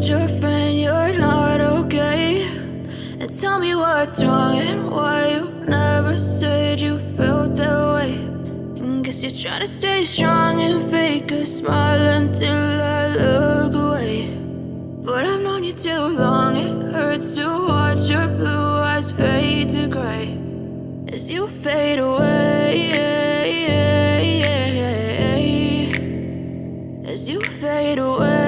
told your friend you're not okay? And tell me what's wrong and why you never said you felt that way. And guess you're trying to stay strong and fake a smile until I look away. But I've known you too long, it hurts to watch your blue eyes fade to gray as you fade away, as you fade away.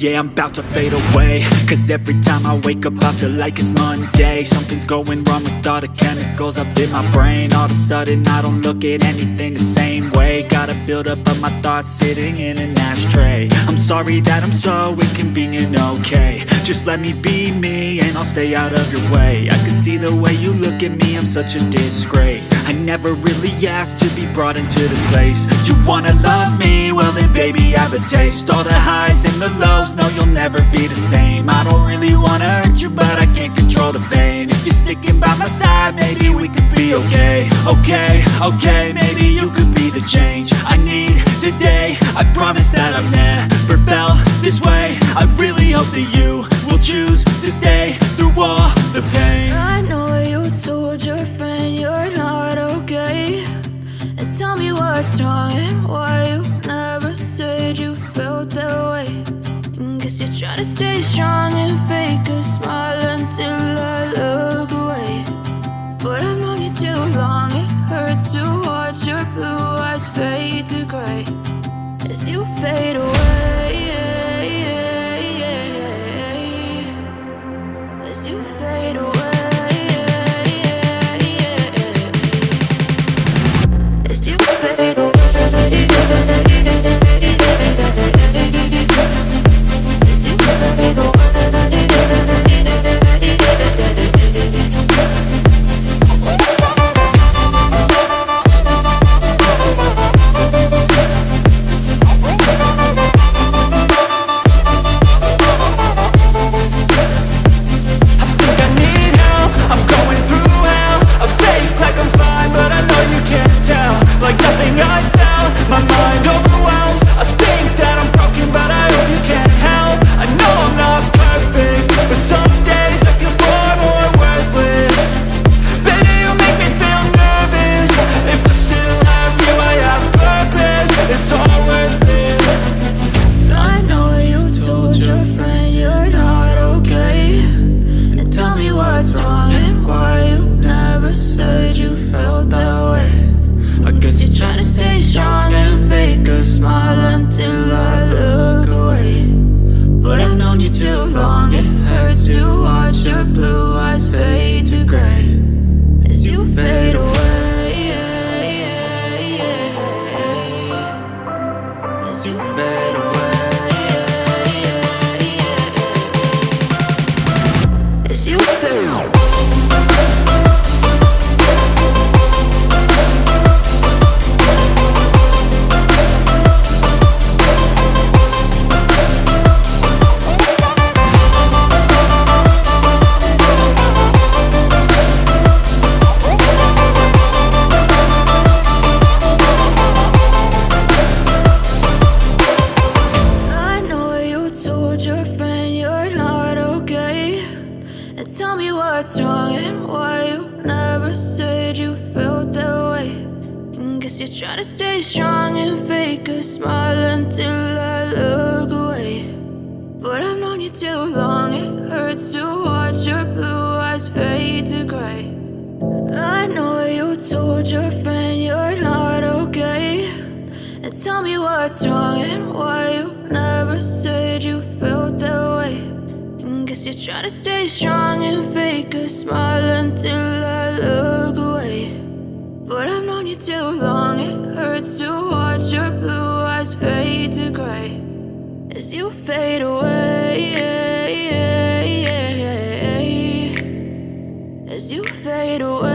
Yeah, I'm about to fade away, cause every time I wake up I feel like it's Monday. Something's going wrong with all the chemicals up in my brain. All of a sudden I don't look at anything the same way. Got a buildup of my thoughts sitting in an ashtray. I'm sorry that I'm so inconvenient, okay? Just let me be me and I'll stay out of your way. I can see the way you look at me, I'm such a disgrace. I never really asked to be brought into this place. You wanna love me? Well then baby have a taste. All the highs and the lows, no you'll never be the same. I don't really wanna hurt you but I can't control the pain. If you're sticking by my side maybe we could be okay. Okay, maybe you could be the change I need today. I promise that I've never felt this way. I really hope that you will choose to stay through all the pain. I know you told your friend you're not okay. And tell me what's wrong and why you never said you felt that way. And guess you're trying to stay strong and fake a smile until I look away. But I've known you too long, it hurts to watch your blue eyes fade to gray as you fade away, as you fade away, as you fade away.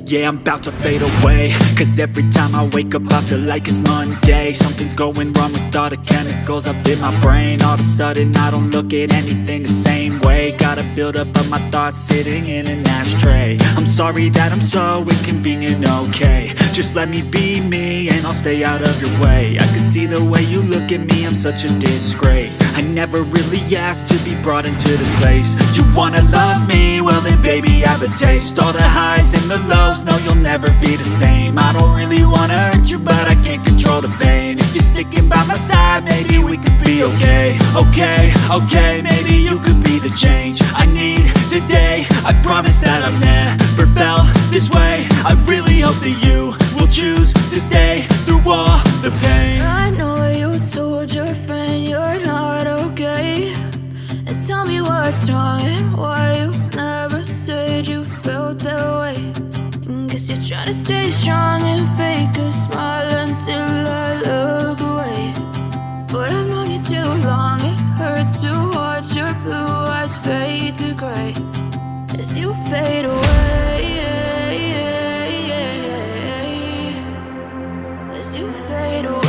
Yeah, I'm about to fade away, cause every time I wake up I feel like it's Monday. Something's going wrong with all the chemicals up in my brain. All of a sudden I don't look at anything the same way. day. Got a buildup of my thoughts sitting in an ashtray. I'm sorry that I'm so inconvenient, okay. Just let me be me and I'll stay out of your way. I can see the way you look at me, I'm such a disgrace. I never really asked to be brought into this place. You wanna love me? Well then baby, have a taste. All the highs and the lows, no you'll never be the same. I don't really wanna hurt you, but I can't control the pain. If you're sticking by my side, maybe we could be okay. Okay, maybe you could be the change I need today. I promise that I've never felt this way. I really hope that you will choose to stay through all the pain. I know you told your friend you're not okay, and tell me what's wrong and why you never said you felt that way. Guess you're trying to stay strong and fake a smile until I look away. But I've known you too long, it hurts to watch your blue eyes fade to gray as you fade away, as you fade away.